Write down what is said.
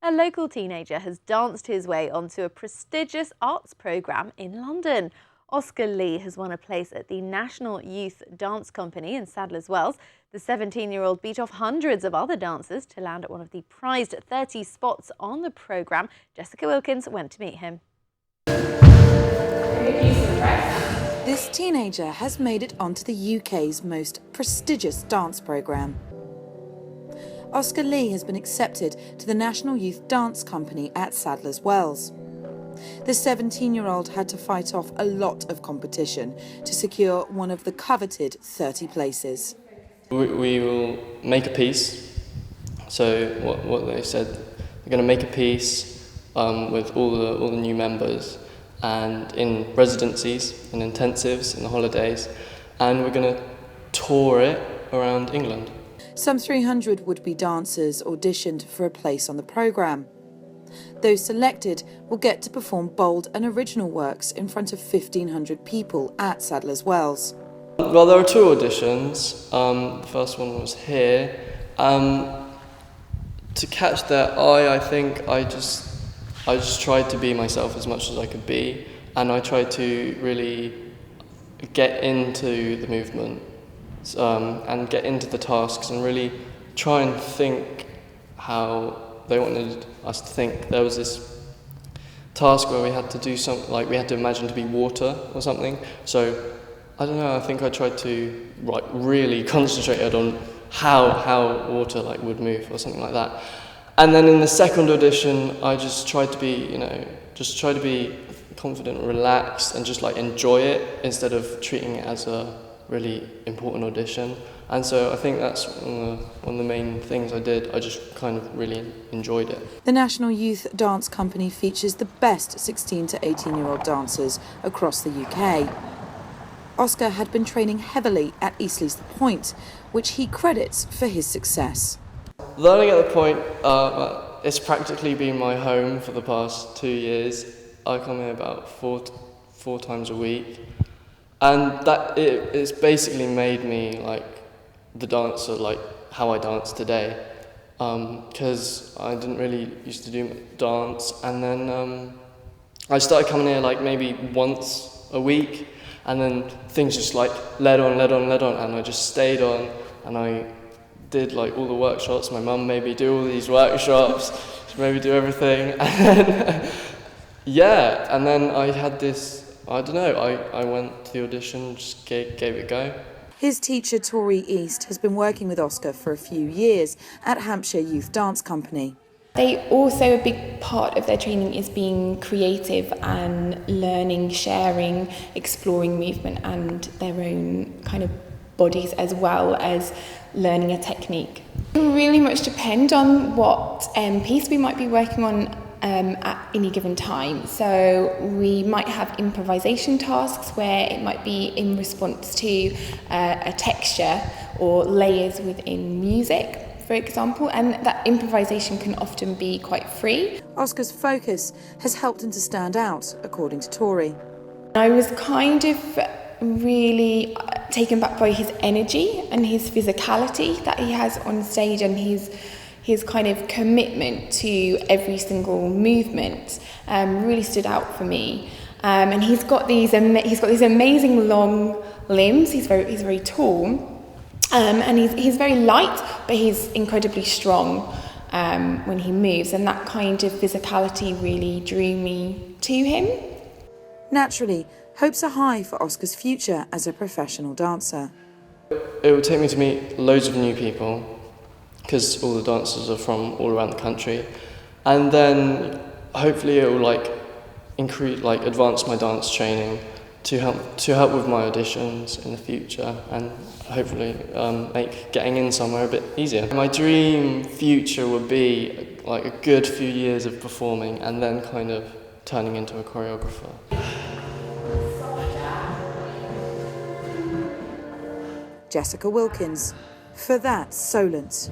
A local teenager has danced his way onto a prestigious arts programme in London. Oscar Lee has won a place at the National Youth Dance Company in Sadler's Wells. The 17-year-old beat off hundreds of other dancers to land at one of the prized 30 spots on the programme. Jessica Wilkins went to meet him. This teenager has made it onto the UK's most prestigious dance programme. Oscar Lee has been accepted to the National Youth Dance Company at Sadler's Wells. The 17-year-old had to fight off a lot of competition to secure one of the coveted 30 places. We will make a piece. So what they said, we're going to make a piece with all the new members, and in residencies, in intensives, in the holidays, and we're going to tour it around England. Some 300 would-be dancers auditioned for a place on the programme. Those selected will get to perform bold and original works in front of 1,500 people at Sadler's Wells. Well, there are two auditions. The first one was here. To catch their eye, I think I just tried to be myself as much as I could be, and I tried to really get into the movement and get into the tasks and really try and think how they wanted us to think. There was this task where we had to do something, like we had to imagine to be water or something. So I don't know, I think I tried to really concentrate on how water would move or something like that. And then in the second audition, I just tried to be confident, relaxed, and just enjoy it instead of treating it as a really important audition. And so I think that's one of the main things I did. I just kind of really enjoyed it. The National Youth Dance Company features the best 16 to 18-year-old dancers across the UK. Oscar had been training heavily at Eastleigh's The Point, which he credits for his success. Learning at The Point, it's practically been my home for the past 2 years. I come here about four times a week. And it's basically made me the dancer, how I dance today. Because I didn't really used to do dance, and then I started coming here maybe once a week, and then things just led on, and I just stayed on, and I did all the workshops. My mum made me do all these workshops, she made me do everything, and then and then I had this. I don't know, I went to the audition, just gave it a go. His teacher, Tori East, has been working with Oscar for a few years at Hampshire Youth Dance Company. A big part of their training is being creative and learning, sharing, exploring movement and their own kind of bodies, as well as learning a technique. It will really much depend on what piece we might be working on at any given time. So we might have improvisation tasks where it might be in response to a texture or layers within music, for example, and that improvisation can often be quite free. Oscar's focus has helped him to stand out, according to Tori. I was kind of really taken back by his energy and his physicality that he has on stage, and his kind of commitment to every single movement really stood out for me. And he's got these amazing long limbs. He's very tall, and he's very light, but he's incredibly strong when he moves. And that kind of physicality really drew me to him. Naturally, hopes are high for Oscar's future as a professional dancer. It would take me to meet loads of new people, because all the dancers are from all around the country, and then hopefully it will advance my dance training to help with my auditions in the future, and hopefully make getting in somewhere a bit easier. My dream future would be a good few years of performing and then kind of turning into a choreographer. Jessica Wilkins, for That Solent.